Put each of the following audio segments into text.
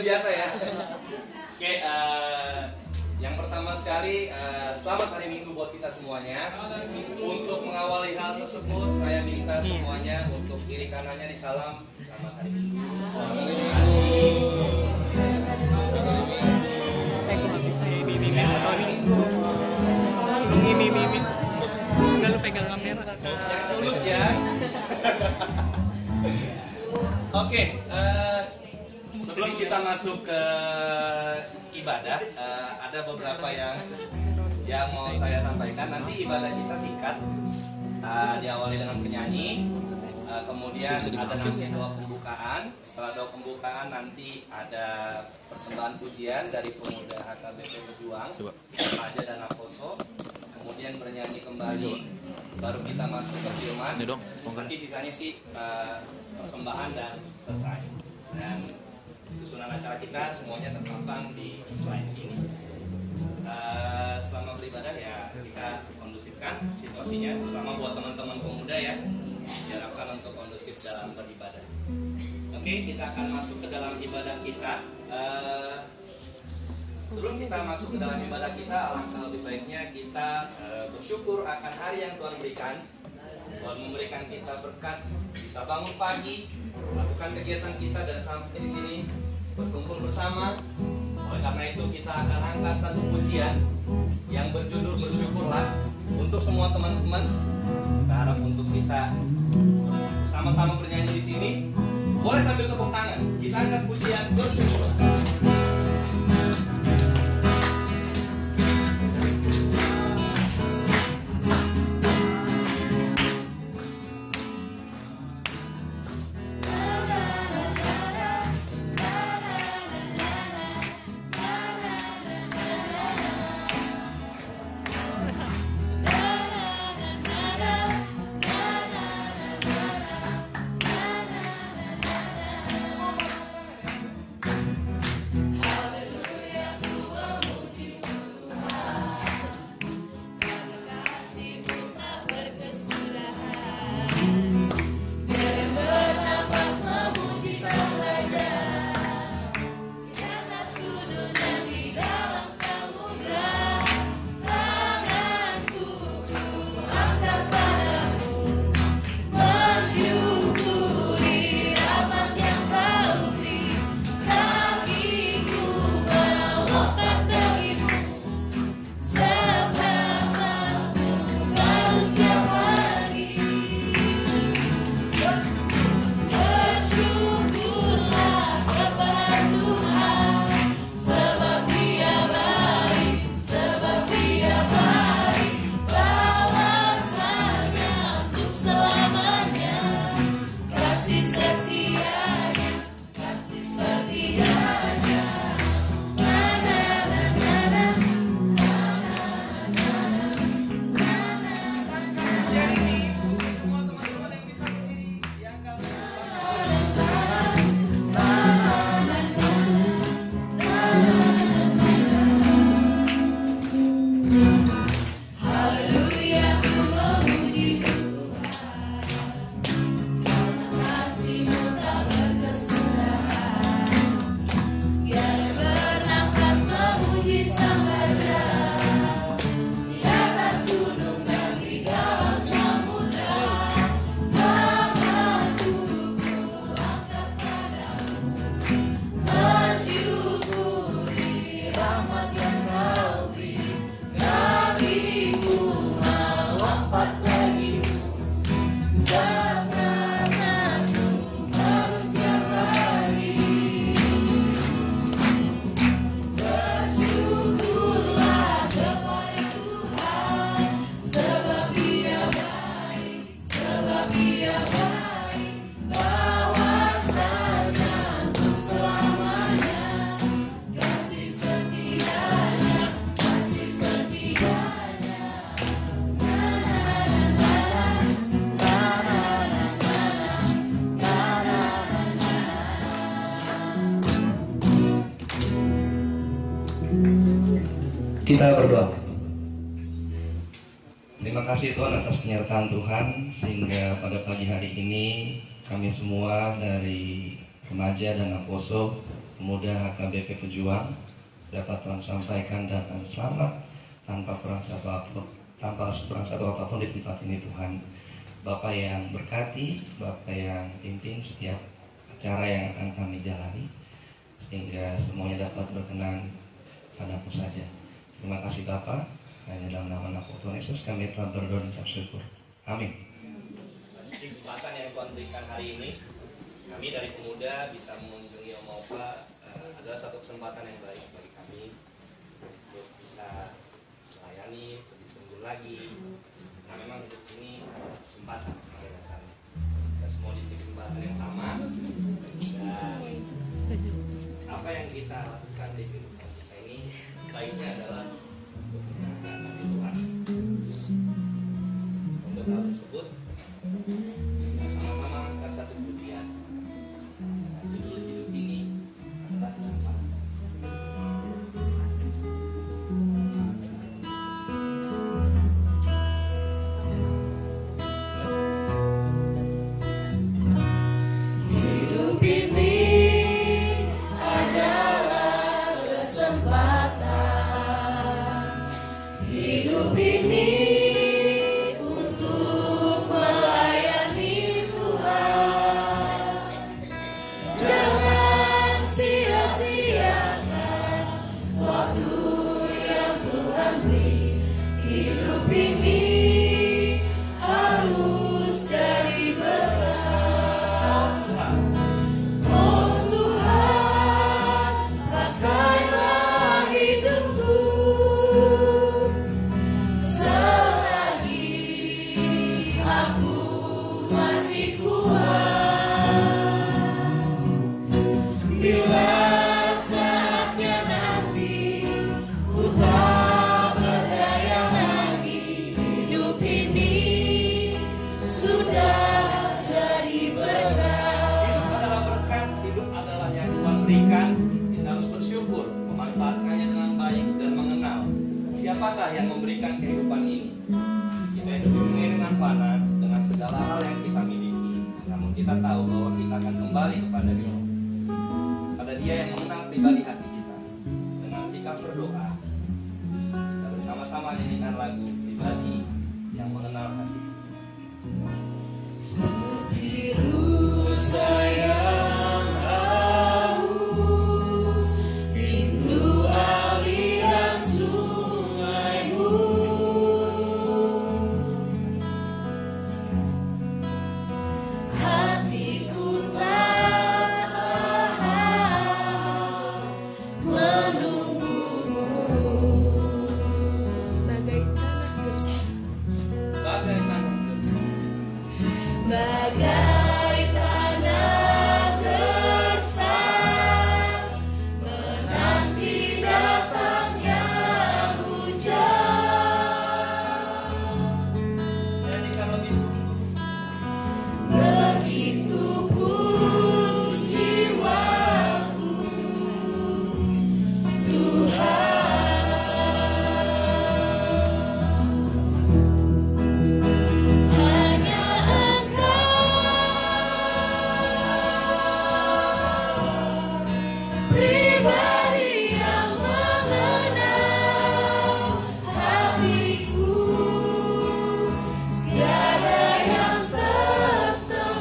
biasa ya. Oke, yang pertama sekali selamat hari Minggu buat kita semuanya. Untuk mengawali hal tersebut, saya minta semuanya untuk kiri kanannya disalam selamat hari Minggu. Enggak, lu pegang kamera. Yang tulus ya. Oke, sebelum kita masuk ke ibadah, ada beberapa yang mau saya sampaikan. Nanti ibadah kita singkat, diawali dengan penyanyi, kemudian ada nanti doa pembukaan. Setelah doa pembukaan nanti ada persembahan pujian dari pemuda HKBP Berjuang, Raja dan Aposo. Kemudian bernyanyi kembali, baru kita masuk ke firman. Nanti sisanya sih persembahan dan selesai. Dan susunan acara kita semuanya terpampang di slide ini. Selama beribadah ya kita kondusifkan situasinya, terutama buat teman-teman pemuda ya, diharapkan untuk kondusif dalam beribadah. Oke, kita akan masuk ke dalam ibadah kita. Sebelum kita masuk ke dalam ibadah kita, alangkah lebih baiknya kita bersyukur akan hari yang Tuhan berikan. Tuhan memberikan kita berkat, bisa bangun pagi, melakukan kegiatan kita dan sampai di sini berkumpul bersama. Oleh karena itu kita akan angkat satu pujian yang berjudul Bersyukurlah untuk semua teman-teman. Kita harap untuk bisa sama-sama bernyanyi di sini. Boleh sambil tepuk tangan. Kita angkat pujian Bersyukurlah. Kita berdoa. Terima kasih Tuhan atas penyertaan Tuhan sehingga pada pagi hari ini kami semua dari remaja dan Aposo Kemudian AKBP Pejuang dapat Tuhan sampaikan datang selamat tanpa perang satu apapun di tempat ini Tuhan. Bapak yang berkati, Bapak yang pimpin setiap acara yang akan kami jalani, sehingga semuanya dapat berkenan padamu saja. Terima kasih Bapak, hanya dalam nama Tuhan Yesus kami telah berdoa dan ucap syukur. Amin. Kesempatan yang Tuhan berikan hari ini, kami dari pemuda bisa mengunjungi Om Opa adalah satu kesempatan yang baik bagi kami untuk bisa melayani lebih sungguh lagi. Nah, memang hidup ini kesempatan pada dasarnya. Kita semua diberi kesempatan yang sama, dan apa yang kita lakukan di kehidupan kita ini baiknya adalah untuk menyenangkan hati Tuhan. Untuk hal tersebut, kita sama-sama angkat satu pujian. Judul hidup ini adalah kesempatan. Siapakah yang memberikan kehidupan ini? Kita hidup di dunia dengan fana, dengan segala hal yang kita miliki. Namun kita tahu bahwa kita akan kembali kepada Dia. Pada Dia yang mengenal pribadi hati kita. Dengan sikap berdoa, kita bersama-sama nyanyikan lagu pribadi yang mengenal hati. Biru sayang haus, rindu aliran sungaimu. Hatiku tak tahan menunggumu. Bagai tanah gersang, Bagai tanah gersang, bagai tanah gersang, menanti datangnya hujan. nyanyikan lebih sungguh. Begitupun jiwaku, Tuhan. Hanya Engkau, pribadi yang mengenal hatiku. Tiada yang tersembunyi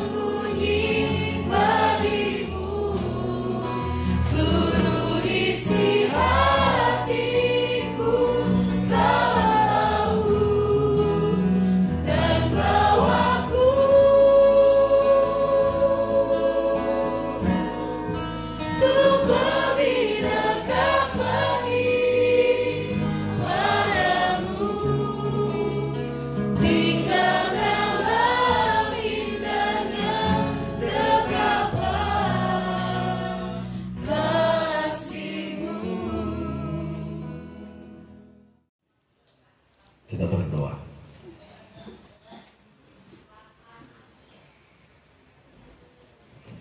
bagimu. Seluruh isi hatiku tahu dan bawaku untuk lebih dekat lagi padamu. Tinggal dalam indahnya dekapan kasih-Mu. Kita berdoa.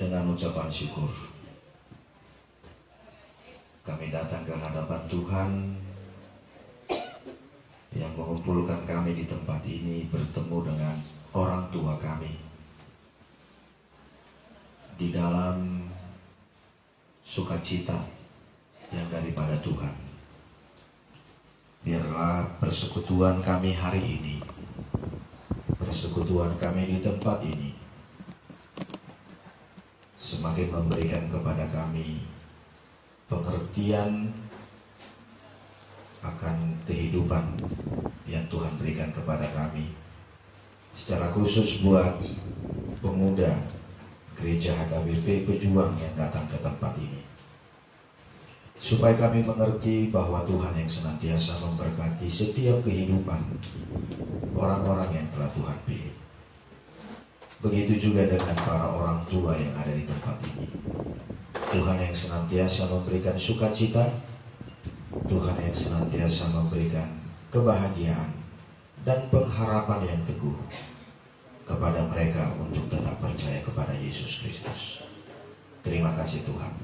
Dengan ucapan syukur, kami datang ke hadapan Tuhan yang mengumpulkan kami di tempat ini bertemu dengan orang tua kami di dalam sukacita yang daripada Tuhan. Biarlah persekutuan kami hari ini, persekutuan kami di tempat ini, semakin memberikan kepada kami pengertian akan kehidupan yang Tuhan berikan kepada kami, secara khusus buat pemuda Gereja HKBP Pejuang yang datang ke tempat ini, supaya kami mengerti bahwa Tuhan yang senantiasa memberkati setiap kehidupan orang-orang yang telah Tuhan pilih. Begitu juga dengan para orang tua yang ada di tempat ini. Tuhan yang senantiasa memberikan sukacita, Tuhan yang senantiasa memberikan kebahagiaan dan pengharapan yang teguh kepada mereka untuk tetap percaya kepada Yesus Kristus. Terima kasih Tuhan.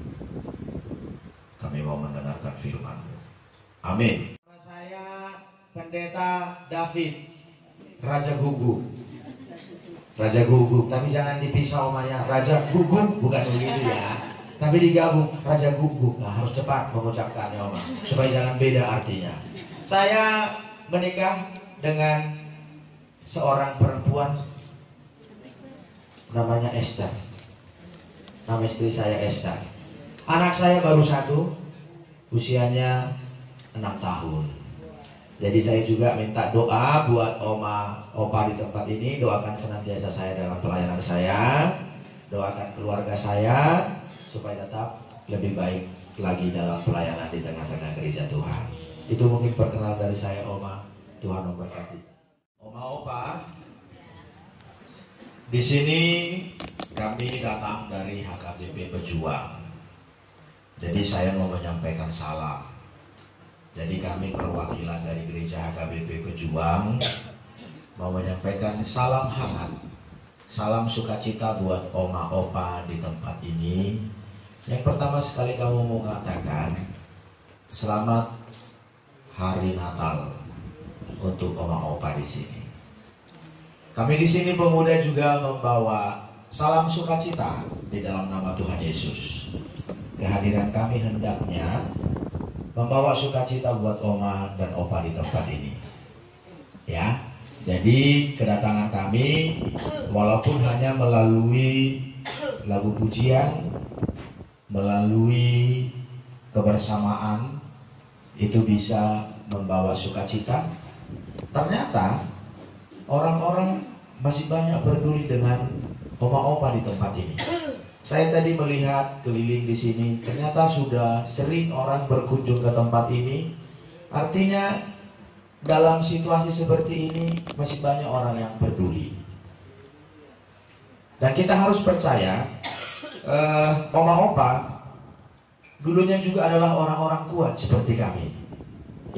Kami mau mendengarkan firman-Mu. Amin. Saya Pendeta David, Raja Guguk. Raja Guguk, tapi jangan dipisah omanya. Raja Guguk bukan begitu ya, tapi digabung Raja Guguk. Nah, harus cepat mengucapkannya Oma, supaya jangan beda artinya. Saya menikah dengan seorang perempuan namanya Esther. Nama istri saya Esther. Anak saya baru satu, usianya 6 tahun. Jadi saya juga minta doa buat Oma, Opa di tempat ini. Doakan senantiasa saya dalam pelayanan saya, doakan keluarga saya supaya tetap lebih baik lagi dalam pelayanan di tengah-tengah gereja Tuhan. Itu mungkin perkenalan dari saya Oma. Tuhan memberkati. Oma, Opa, di sini kami datang dari HKBP Pejuang. Jadi saya mau menyampaikan salam. Jadi kami perwakilan dari gereja HKBP Pejuang mau menyampaikan salam hangat, salam sukacita buat Oma Opa di tempat ini. Yang pertama sekali kamu mau katakan selamat Hari Natal untuk Oma Opa di sini. Kami di sini pemuda juga membawa salam sukacita di dalam nama Tuhan Yesus. Kehadiran kami hendaknya membawa sukacita buat Oma dan Opa di tempat ini. Ya, jadi kedatangan kami walaupun hanya melalui lagu pujian, melalui kebersamaan, itu bisa membawa sukacita. Ternyata orang-orang masih banyak peduli dengan Oma-Opa di tempat ini. Saya tadi melihat keliling di sini, ternyata sudah sering orang berkunjung ke tempat ini. Artinya dalam situasi seperti ini masih banyak orang yang peduli. Dan kita harus percaya, Oma-Opa dulunya juga adalah orang-orang kuat seperti kami.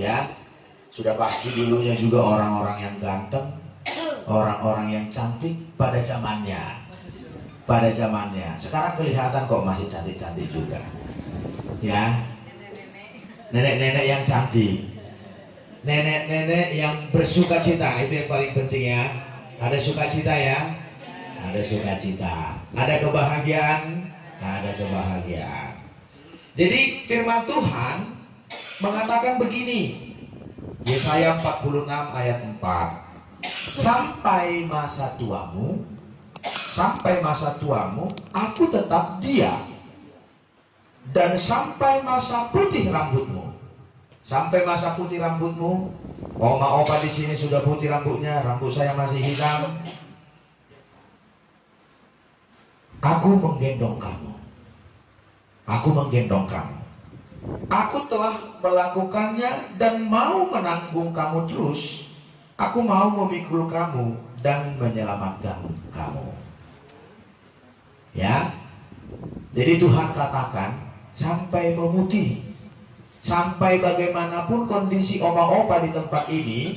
Ya, sudah pasti dulunya juga orang-orang yang ganteng, orang-orang yang cantik pada zamannya. Pada zamannya, sekarang kelihatan kok masih cantik-cantik juga. Ya, nenek-nenek yang cantik, nenek-nenek yang bersukacita, itu yang paling penting ya. Ada sukacita ya, ada sukacita, ada kebahagiaan, ada kebahagiaan. Jadi firman Tuhan mengatakan begini, Yesaya 46 ayat 4, sampai masa tuamu, aku tetap dia, dan sampai masa putih rambutmu. Sampai masa putih rambutmu, Oma-Opa di sini sudah putih rambutnya, rambut saya masih hitam. Aku menggendong kamu. Aku menggendong kamu. Aku telah melakukannya dan mau menanggung kamu terus. Aku mau memikul kamu dan menyelamatkan kamu. Ya, jadi Tuhan katakan sampai memutih, sampai bagaimanapun kondisi Oma-Opa di tempat ini,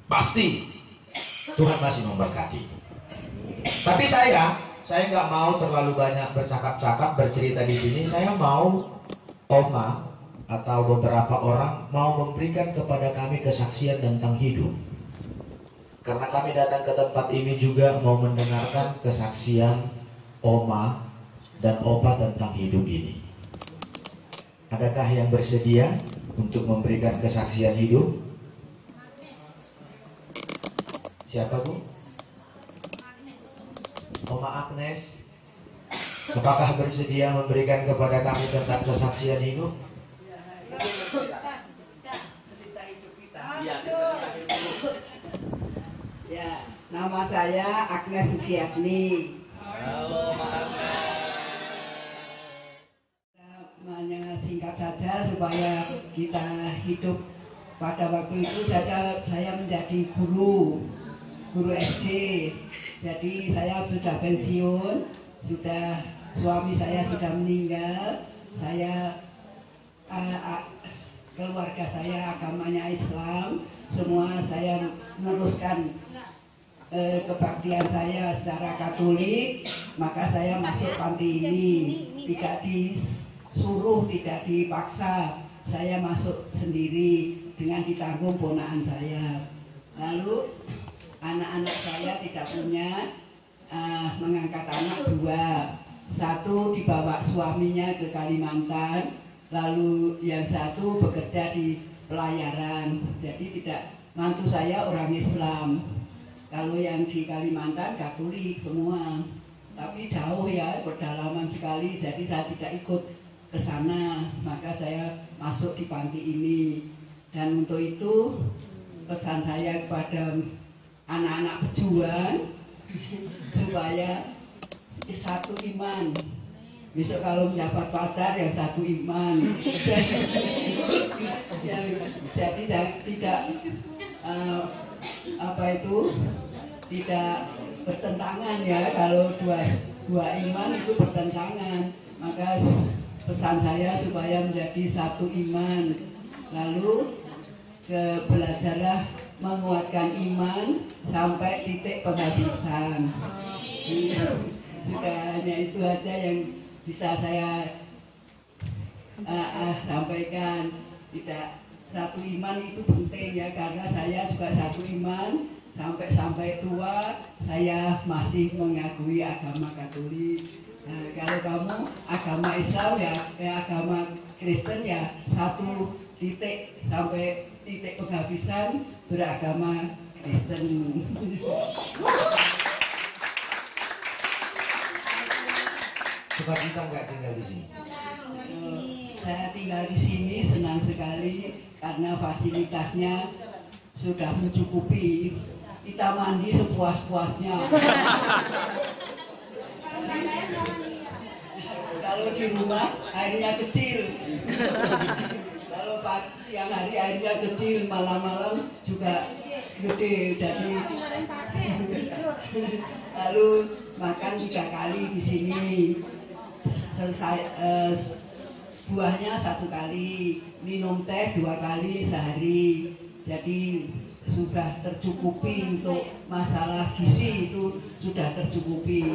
pasti Tuhan masih memberkati. Tapi saya nggak mau terlalu banyak bercakap-cakap, bercerita di sini. Saya mau Oma atau beberapa orang mau memberikan kepada kami kesaksian tentang hidup. Karena kami datang ke tempat ini juga mau mendengarkan kesaksian Oma dan Opa tentang hidup ini. Adakah yang bersedia untuk memberikan kesaksian hidup? Siapa Bu? Oma Agnes. Apakah bersedia memberikan kepada kami tentang kesaksian hidup? Ya, nama saya Agnes Sugiatni. Halo, Mak Namanya singkat saja supaya kita hidup. Pada waktu itu saya menjadi guru SD. Jadi saya sudah pensiun, suami saya sudah meninggal. Saya keluarga saya agamanya Islam, semua saya meneruskan kebaktian saya secara Katolik, maka saya masuk panti ini, tidak disuruh, tidak dipaksa, saya masuk sendiri dengan ditanggung ponakan saya. Lalu anak-anak saya tidak punya, mengangkat anak 2, 1 dibawa suaminya ke Kalimantan, lalu yang 1 bekerja di pelayaran, jadi tidak, mantu saya orang Islam. Kalau yang di Kalimantan Katolik semua, tapi jauh ya, pedalaman sekali, jadi saya tidak ikut ke sana, maka saya masuk di panti ini. Dan untuk itu pesan saya kepada anak-anak pejuang supaya satu iman. Besok kalau mendapat pacar yang satu iman. Jadi tidak tidak bertentangan ya, kalau dua iman itu bertentangan, maka pesan saya supaya menjadi satu iman. Lalu belajarlah menguatkan iman sampai titik penghabisan. Sudah hanya itu aja yang bisa saya sampaikan. Tidak, satu iman itu penting ya, karena saya juga satu iman sampai tua saya masih mengakui agama Katolik. Nah, kalau kamu agama Islam ya agama Kristen ya satu titik sampai titik penghabisan beragama Kristen. Suka kita nggak tinggal di sini? Saya tinggal di sini senang sekali karena fasilitasnya sudah mencukupi. Kita mandi sepuas-puasnya. Kalau di rumah airnya kecil. Kalau siang hari airnya kecil, malam-malam juga gede. Jadi lalu makan 3 kali di sini. Buahnya 1 kali, minum teh 2 kali sehari. Jadi sudah tercukupi untuk masalah gizi, itu sudah tercukupi.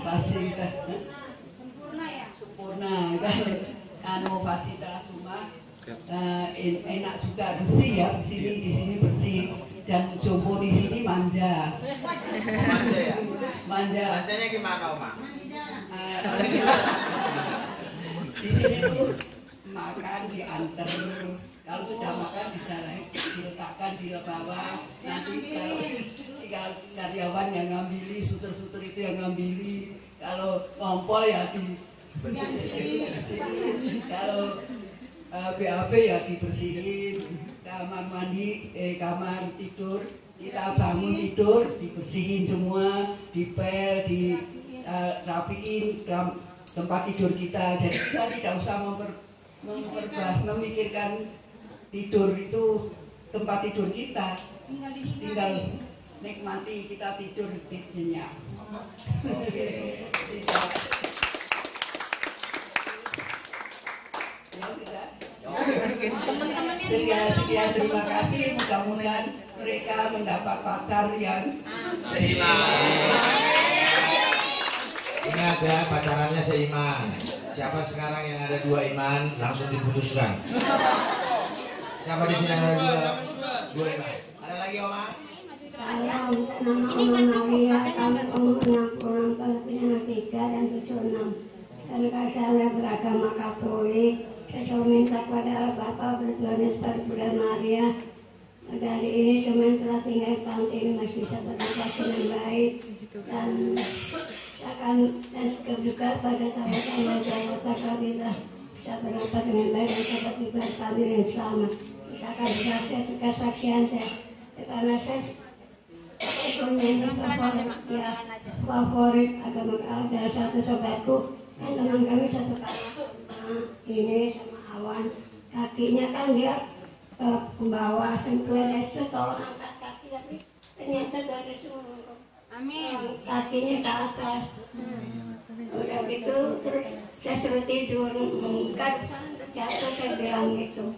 Fasilitas sempurna kan, fasilitas rumah enak juga, bersih ya, di sini bersih, dan jompo di sini manja. Manja ya? Manja. Manjanya gimana, Oma? Di sini tuh makan diantar, kalau sudah makan bisa diletakkan di bawah, nanti tinggal karyawan yang ngambil, suter-suter itu yang ngambil, kalau ngompol ya kalau BAB ya dibersihin, kamar mandi, kamar tidur, kita bangun tidur dibersihin semua, dipel, dirapiin tempat tidur kita. Jadi kita tidak usah memikirkan tidur itu tempat tidur kita, tinggal nikmati kita tidur nyenyak. Sekian, terima kasih. Mudah-mudahan mereka mendapat pacar yang seiman. Ini ada pacarannya seiman. Siapa sekarang yang ada 2 iman langsung diputuskan? Siapa di sini ada 2 iman? Ada lagi, Oma? Saya nama Oma Maria, kami umur 60 tahun, 3 dan 76. Dan saya beragama Katolik. saya minta kepada Bapak berdoa seperti Bunda Maria. Dari ini cuma telah tinggal panti ini masih bisa bernafas dengan baik dan akan dan juga pada sahabat-sahabat anggota kami lah bisa bernafas dengan baik dan dapat dibuat kami dengan selamat. Misalkan saya juga saksian saya karena saya punya favorit agama dari satu sobatku dan teman kami satu ini sama Awan, kakinya kan dia ke bawah, sentuhan itu tolong angkat kaki tapi ternyata dari semua. Amin. Kakinya ke atas. Udah gitu terus saya suruh tidur mengangkat jatuh saya bilang gitu.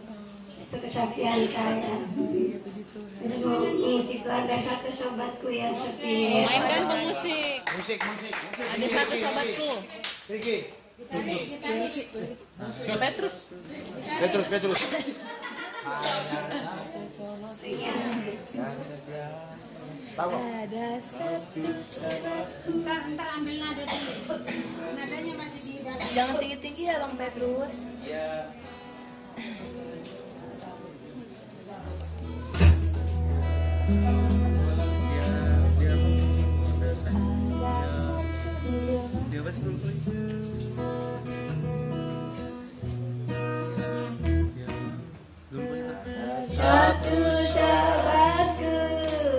Itu kesaksian saya. Itu ada satu sobatku yang setia. Mainkan ke musik. Musik. Ada satu sobatku. Riki. Petrus. Tahu. Ada satu sobatku. Ntar ambil nada dulu. Nadanya masih di dalam. Jangan tinggi-tinggi ya Bang Petrus. Iya. Dia pasti kulit. Satu sahabatku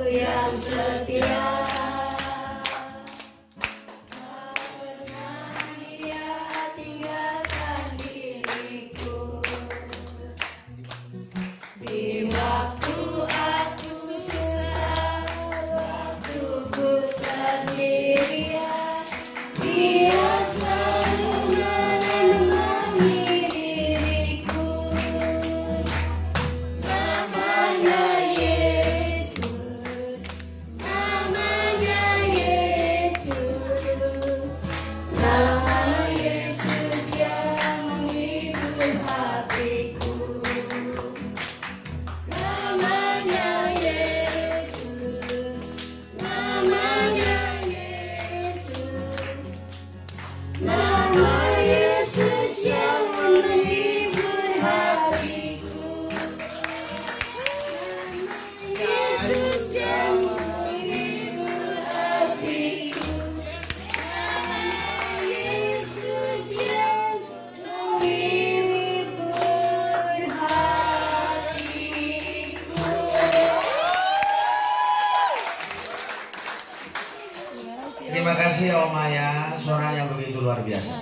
yang setia, pernah dia tinggalkan diriku. Di waktu aku susah, waktuku sendirian, dia selalu menemani diriku. Namanya Yesus, namanya Yesus, nama Yesus yang menghibur hatiku. Namanya Yesus, namanya Yesus, nama Yesus yang menghibur hatiku. Yesus yang menghibur hatiku. Nama Yesus yang menghibur hatiku. Terima kasih ya Oma ya, suaranya begitu luar biasa.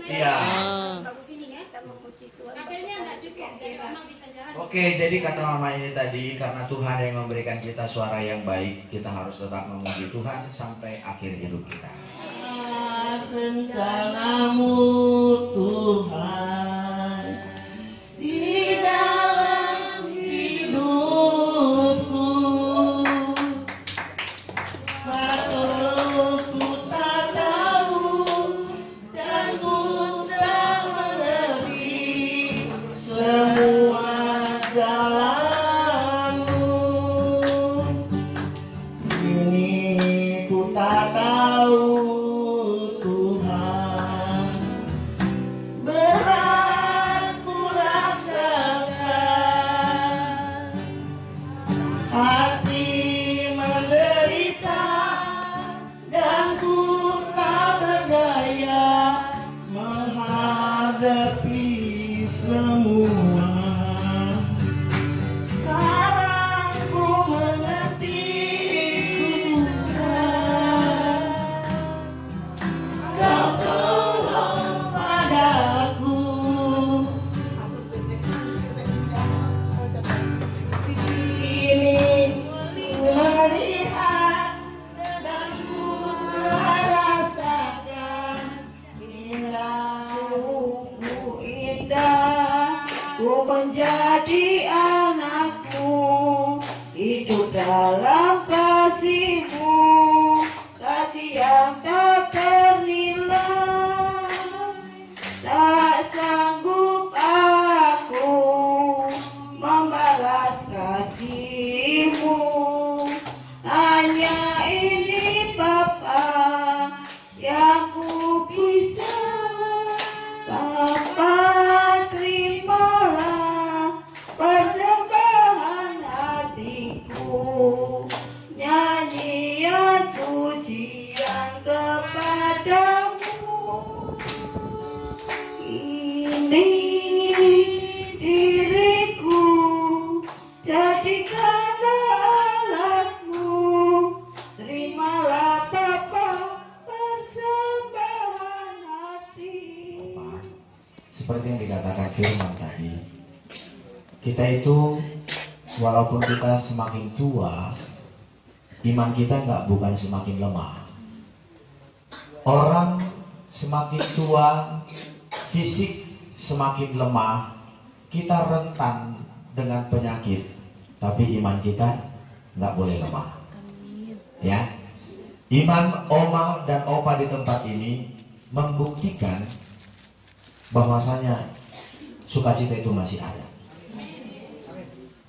Iya. Kabelnya nggak cukup, dan mama bisa jalan. Oke, jadi kata Mama ini tadi, karena Tuhan yang memberikan kita suara yang baik, kita harus tetap memuji Tuhan sampai akhir hidup kita. Rencanamu Tuhan di dalam hidupku, walau ku tak tahu dan ku tak mengerti semua jalanmu. Ini ku tak tahu Tuhan, berat ku rasakan, hati menderita dan ku tak berdaya menghadapi semua. Sekarang ku mengerti Tuhan, Kau tolong padaku. Ini ku melihat dan ku merasakan indahmu indah, ku menjadi anakmu, hidup dalam kasih-Mu, kasih yang tak ternilai. Tak sanggup aku membalas kasih-Mu, hanya ini Bapa yang ku bisa. Bapa jadikan anakmu, terimalah Bapa persembahan hati. Seperti yang dikatakan firman tadi, kita itu walaupun kita semakin tua, iman kita bukan semakin lemah. Orang semakin tua, fisik semakin lemah, kita rentan dengan penyakit, tapi iman kita nggak boleh lemah. Ya, iman oma dan opa di tempat ini membuktikan bahwasanya sukacita itu masih ada.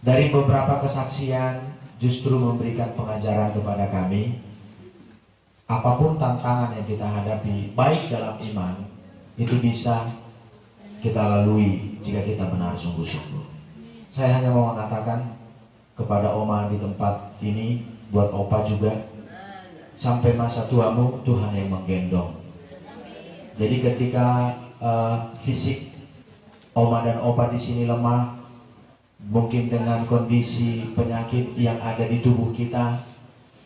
Dari beberapa kesaksian justru memberikan pengajaran kepada kami, apapun tantangan yang kita hadapi, baik dalam iman, itu bisa kita lalui jika kita benar sungguh-sungguh. Saya hanya mau mengatakan kepada oma di tempat ini, buat opa juga, sampai masa tuamu Tuhan yang menggendong. Jadi ketika fisik oma dan opa di sini lemah, mungkin dengan kondisi penyakit yang ada di tubuh kita,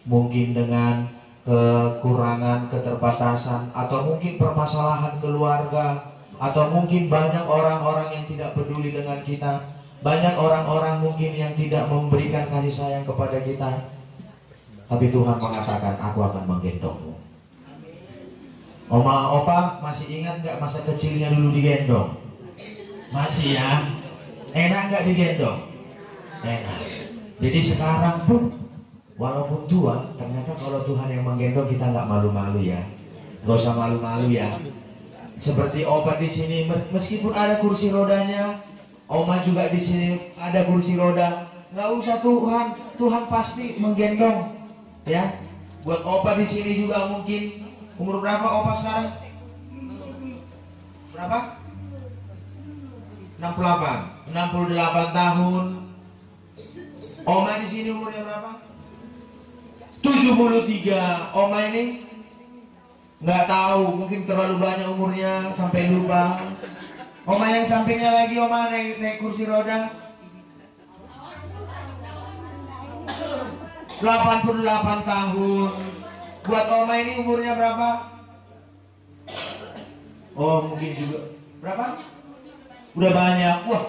mungkin dengan kekurangan, keterbatasan, atau mungkin permasalahan keluarga, atau mungkin banyak orang-orang yang tidak peduli dengan kita, banyak orang-orang mungkin yang tidak memberikan kasih sayang kepada kita, tapi Tuhan mengatakan, aku akan menggendongmu. Oma, opa masih ingat gak masa kecilnya dulu digendong? Masih ya? Enak gak digendong? Enak. Jadi sekarang pun walaupun tua, ternyata kalau Tuhan yang menggendong kita nggak malu-malu ya, nggak usah malu-malu ya. Seperti opa di sini, meskipun ada kursi rodanya, oma juga di sini ada kursi roda, nggak usah Tuhan pasti menggendong, ya. Buat opa di sini juga mungkin umur berapa opa sekarang? Berapa? 68 tahun. Oma di sini umurnya berapa? 73. Oma ini nggak tahu, mungkin terlalu banyak umurnya sampai lupa. Oma yang sampingnya lagi, oma naik kursi roda, 88 tahun. Buat oma ini umurnya berapa? Oh, mungkin juga berapa? Udah banyak. Wah,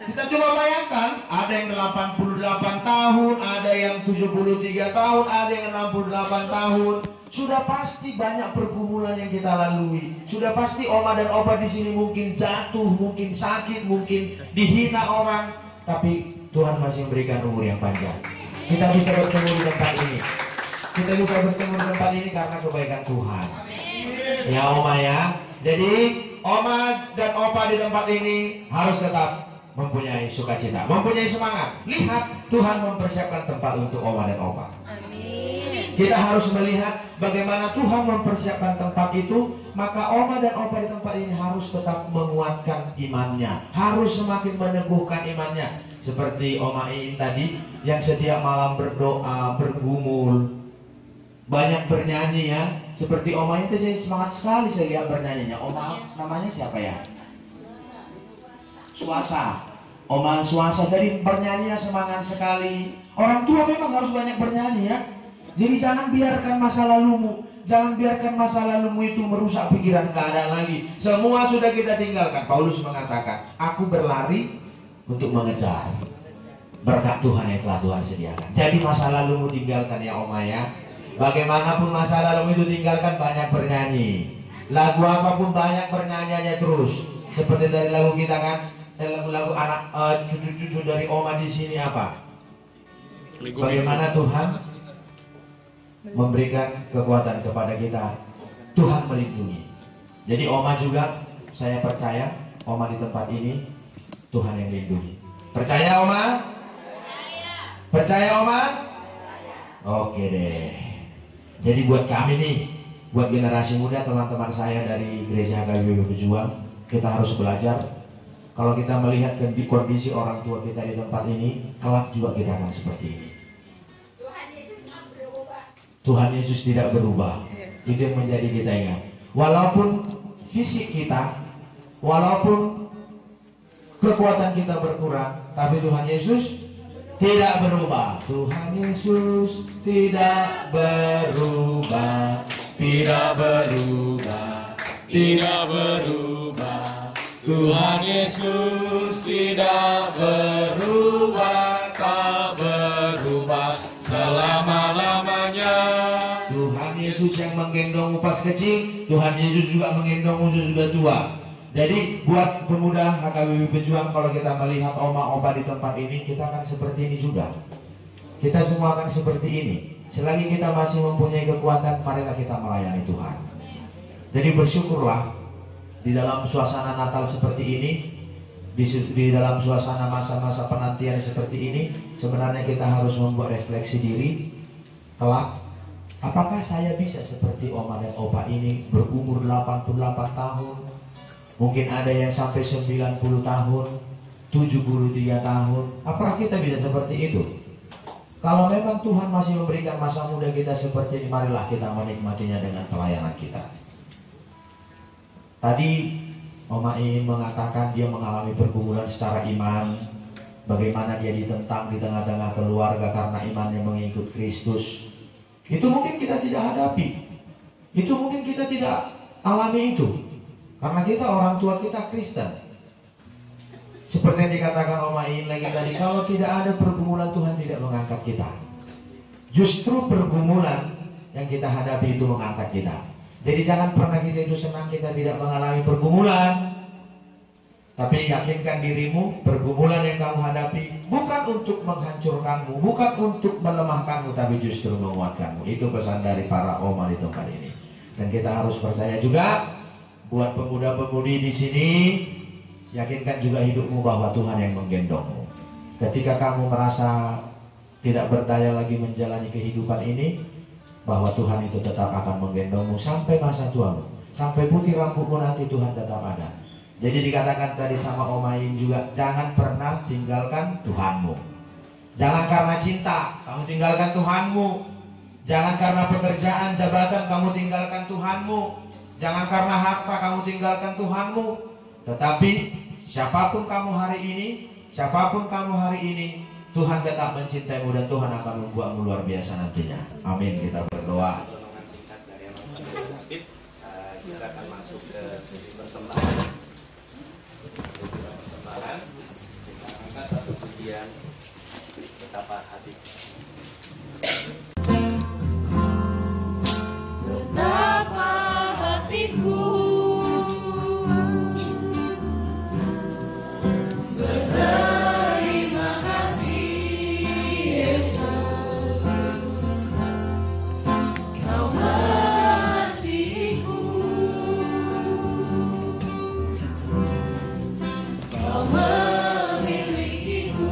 kita coba bayangkan, ada yang 88 tahun, ada yang 73 tahun, ada yang 68 tahun. Sudah pasti banyak pergumulan yang kita lalui. Sudah pasti oma dan opa di sini mungkin jatuh, mungkin sakit, mungkin dihina orang, tapi Tuhan masih memberikan umur yang panjang. Kita bisa bertemu di tempat ini. Kita bisa bertemu di tempat ini karena kebaikan Tuhan. Ya oma ya. Jadi oma dan opa di tempat ini harus tetap mempunyai sukacita, mempunyai semangat. Lihat, Tuhan mempersiapkan tempat untuk oma dan opa. Kita harus melihat bagaimana Tuhan mempersiapkan tempat itu, maka oma dan opa di tempat ini harus tetap menguatkan imannya, harus semakin meneguhkan imannya. Seperti Oma Iin tadi yang setiap malam berdoa, bergumul, banyak bernyanyi ya. Seperti Oma itu saya semangat sekali saya lihat bernyanyinya. Oma namanya siapa ya? Suasa. Oma Suasa tadi bernyanyinya semangat sekali. Orang tua memang harus banyak bernyanyi ya. Jadi jangan biarkan masa lalumu, jangan biarkan masa lalumu itu merusak pikiran, keadaan lagi. Semua sudah kita tinggalkan. Paulus mengatakan, aku berlari untuk mengejar berkat Tuhan yang telah Tuhan sediakan. Jadi masa lalumu tinggalkan ya Oma ya. Bagaimanapun masa lalumu itu tinggalkan, banyak bernyanyi. Lagu apapun banyak bernyanyinya terus. Seperti dari lagu kita kan, lagu anak cucu-cucu dari Oma di sini apa? Bagaimana Tuhan memberikan kekuatan kepada kita, Tuhan melindungi. Jadi Oma juga, saya percaya Oma di tempat ini Tuhan yang melindungi. Percaya Oma? Percaya Oma? Oke deh. Jadi buat kami nih, buat generasi muda, teman-teman saya dari Gereja HKBP Pejuang, kita harus belajar. Kalau kita melihat kondisi orang tua kita di tempat ini, kelak juga kita akan seperti ini. Tuhan Yesus tidak berubah. Itu yang menjadi kita ingat. Walaupun fisik kita, walaupun kekuatan kita berkurang, tapi Tuhan Yesus tidak berubah. Tuhan Yesus tidak berubah, tidak berubah, tidak berubah. Tuhan Yesus tidak berubah, tak berubah selama-lamanya. Tuhan Yesus yang menggendongmu pas kecil, Tuhan Yesus juga menggendongmu sesudah tua. Jadi buat pemuda HKBP Pejuang, kalau kita melihat oma-opa di tempat ini, kita akan seperti ini juga. Kita semua akan seperti ini. Selagi kita masih mempunyai kekuatan, marilah kita melayani Tuhan. Jadi bersyukurlah di dalam suasana Natal seperti ini, di dalam suasana masa-masa penantian seperti ini, sebenarnya kita harus membuat refleksi diri. Kelak, apakah saya bisa seperti oma dan opa ini berumur 88 tahun? Mungkin ada yang sampai 90 tahun, 73 tahun. Apakah kita bisa seperti itu? Kalau memang Tuhan masih memberikan masa muda kita seperti ini, marilah kita menikmatinya dengan pelayanan kita. Tadi Oma Iin mengatakan dia mengalami pergumulan secara iman, bagaimana dia ditentang di tengah-tengah keluarga karena imannya mengikut Kristus. Itu mungkin kita tidak hadapi, itu mungkin kita tidak alami itu, karena kita orang tua kita Kristen. Seperti yang dikatakan Oma Iin lagi tadi, kalau tidak ada pergumulan, Tuhan tidak mengangkat kita. Justru pergumulan yang kita hadapi itu mengangkat kita. Jadi jangan pernah kita itu senang kita tidak mengalami pergumulan. Tapi yakinkan dirimu, pergumulan yang kamu hadapi bukan untuk menghancurkanmu, bukan untuk melemahkanmu, tapi justru menguatkanmu. Itu pesan dari para oma di tempat ini. Dan kita harus percaya juga buat pemuda-pemudi di sini, yakinkan juga hidupmu bahwa Tuhan yang menggendongmu. Ketika kamu merasa tidak berdaya lagi menjalani kehidupan ini, bahwa Tuhan itu tetap akan menggendongmu sampai masa tuamu, sampai putih rambutmu nanti Tuhan tetap ada. Jadi dikatakan tadi sama Oma Iin juga, jangan pernah tinggalkan Tuhanmu. Jangan karena cinta kamu tinggalkan Tuhanmu. Jangan karena pekerjaan, jabatan kamu tinggalkan Tuhanmu. Jangan karena harta kamu tinggalkan Tuhanmu. Tetapi siapapun kamu hari ini, Tuhan tetap mencintaimu dan Tuhan akan membuatmu luar biasa nantinya. Amin. Kita berdoa. Pertolongan singkat dari Abang David. Kita akan masuk ke persembahan. Persembahan. Kita angkat satu pujian betapa hati. Betapa hatiku berterima kasih Yesus, Kau mengasihiku, Kau memilikiku.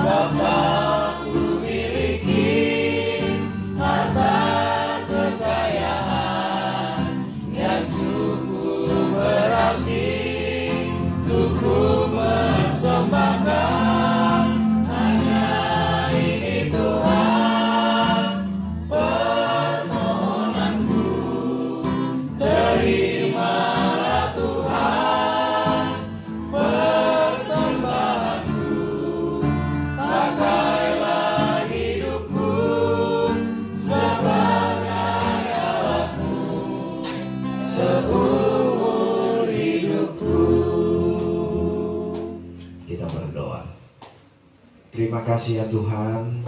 Bapa ku miliki harta kekayaan yang cukup berarti untuk ku persembahkan. Hanya ini Tuhan permohonanku, terimalah Tuhan persembahanku. Pakailah hidupku sebagai alatmu seumur hidupku. Kita berdoa. Terima kasih ya Tuhan,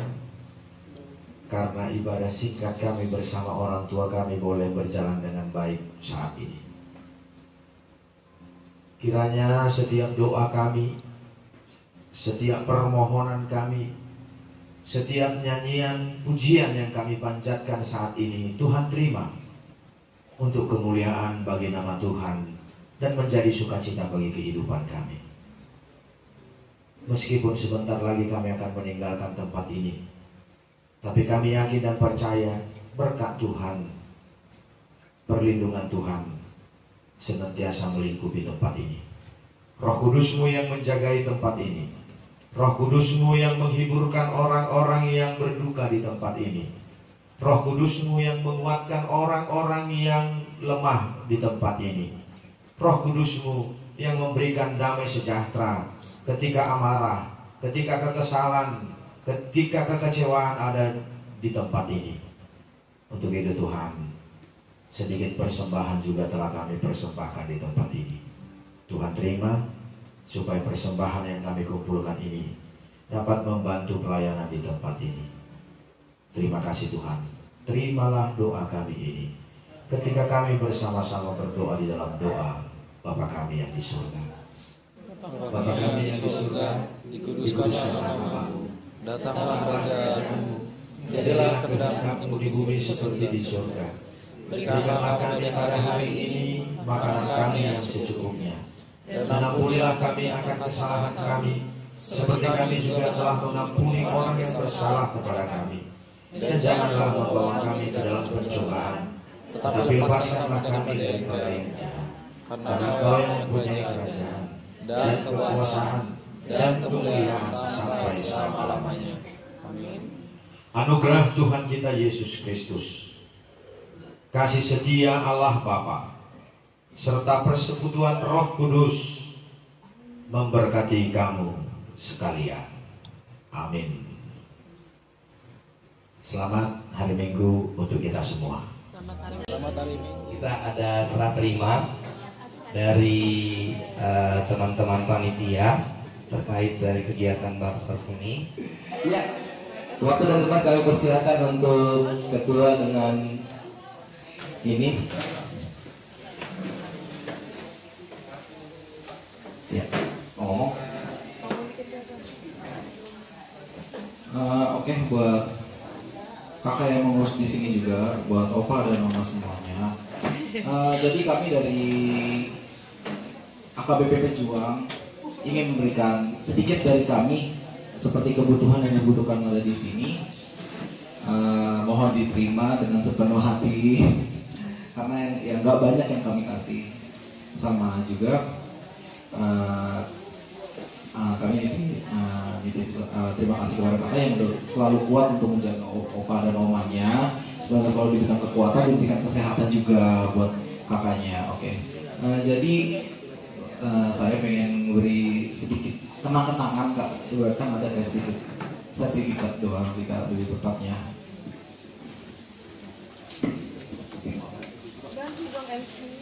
karena ibadah singkat kami bersama orang tua kami boleh berjalan dengan baik saat ini. Kiranya setiap doa kami, setiap permohonan kami, setiap nyanyian pujian yang kami panjatkan saat ini, Tuhan terima untuk kemuliaan bagi nama Tuhan dan menjadi sukacita bagi kehidupan kami. Meskipun sebentar lagi kami akan meninggalkan tempat ini, tapi kami yakin dan percaya berkat Tuhan, perlindungan Tuhan senantiasa melingkupi tempat ini. Roh Kudus-Mu yang menjagai tempat ini, Roh Kudus-Mu yang menghiburkan orang-orang yang berduka di tempat ini, Roh Kudus-Mu yang menguatkan orang-orang yang lemah di tempat ini, Roh Kudus-Mu yang memberikan damai sejahtera ketika amarah, ketika kekesalan, ketika kekecewaan ada di tempat ini. Untuk itu Tuhan, sedikit persembahan juga telah kami persembahkan di tempat ini. Tuhan terima, supaya persembahan yang kami kumpulkan ini dapat membantu pelayanan di tempat ini. Terima kasih Tuhan, terimalah doa kami ini ketika kami bersama-sama berdoa di dalam doa Bapa kami yang di surga. Bapa kami yang di surga, dikuduskanlah namamu, datanglah kerajaanmu, jadilah kehendakmu di bumi seperti di surga. Berikanlah kami pada hari ini makanan kami yang secukupnya, dan ampunilah kami akan kesalahan kami, seperti kami juga telah mengampuni orang yang bersalah kepada kami. Dan janganlah membawa kami ke dalam pencobaan, tetapi lepaskanlah kami daripada yang jahat. Karena Engkau yang mempunyai kerajaan dan kekuasaan dan kemuliaan sampai selama-lamanya. Amin. Anugerah Tuhan kita Yesus Kristus, kasih setia Allah Bapa, serta persekutuan Roh Kudus memberkati kamu sekalian. Amin. Selamat hari Minggu untuk kita semua. Selamat hari Minggu. Kita ada serah terima dari teman-teman panitia terkait dari kegiatan baksos ini. Ya, waktu dan tempat kami persilakan untuk ketua dengan ini. Ya, ngomong. Oke, buat kakak yang mengurus di sini juga, buat Opa dan Mama semuanya. Jadi kami dari AKBP Pejuang ingin memberikan sedikit dari kami seperti kebutuhan yang dibutuhkan ada di sini. Mohon diterima dengan sepenuh hati karena yang nggak banyak yang kami kasih. Sama juga kami terima kasih kepada kakak yang udah selalu kuat untuk menjaga Opa dan Omanya. Semoga selalu diberikan kekuatan, diberikan kesehatan juga buat kakaknya. Oke. Jadi saya pengen beri sedikit kenang-kenangan kak. Coba kan ada kayak sedikit sertifikat doang jika lebih tepatnya. Bantu dong MC.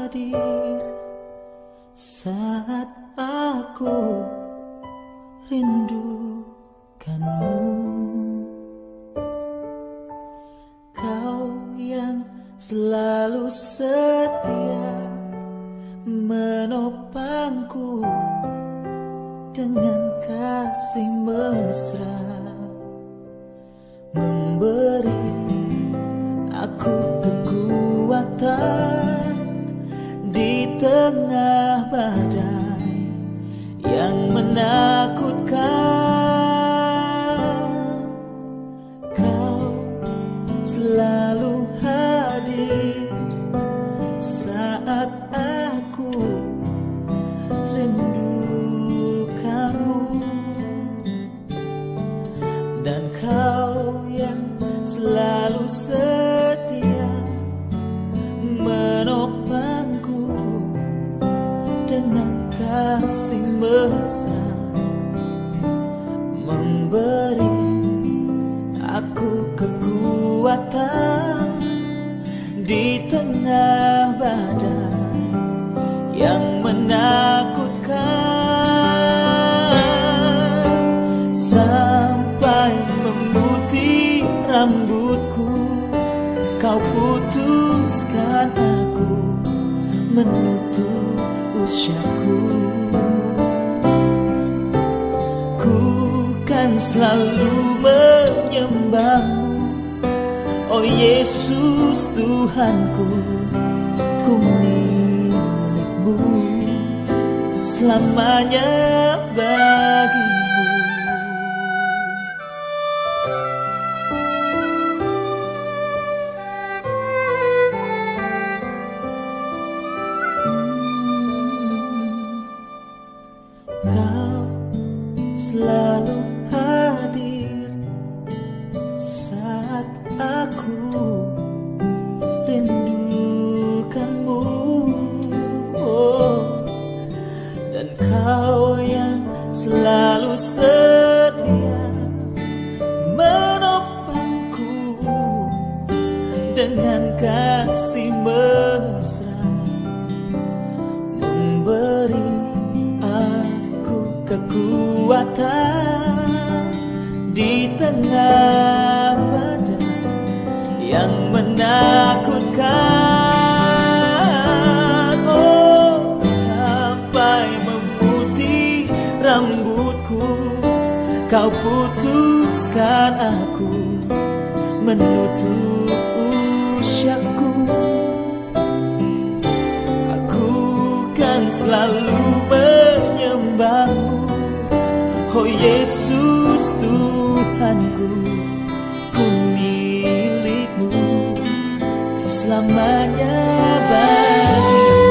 hadir saat aku rindukanmu. Kau yang selalu setia menopangku dengan kasih mesra, memberi aku kekuatan di tengah badai yang menakutkan. Kau selalu hadir saat aku rindukanmu, dan kau yang selalu setia menopangku dengan kasih mesra, memberi aku kekuatan di tengah badai yang menakutkan, sampai memutih rambutku. Kau putuskan aku menutup usiaku. Ku kan selalu menyembahmu, oh Yesus Tuhanku. Ku milikmu selamanya bagimu. Kau selalu hadir saat aku rindukanmu, oh, dan kau yang selalu setia menopangku dengan kasih mesra, memberi kekuatan di tengah badai yang menakutkan. Oh, sampai memutih rambutku, kau putuskan aku menutup usiaku. Aku kan selalu menyembahmu, oh Yesus Tuhanku. Ku milikmu selamanya bagimu.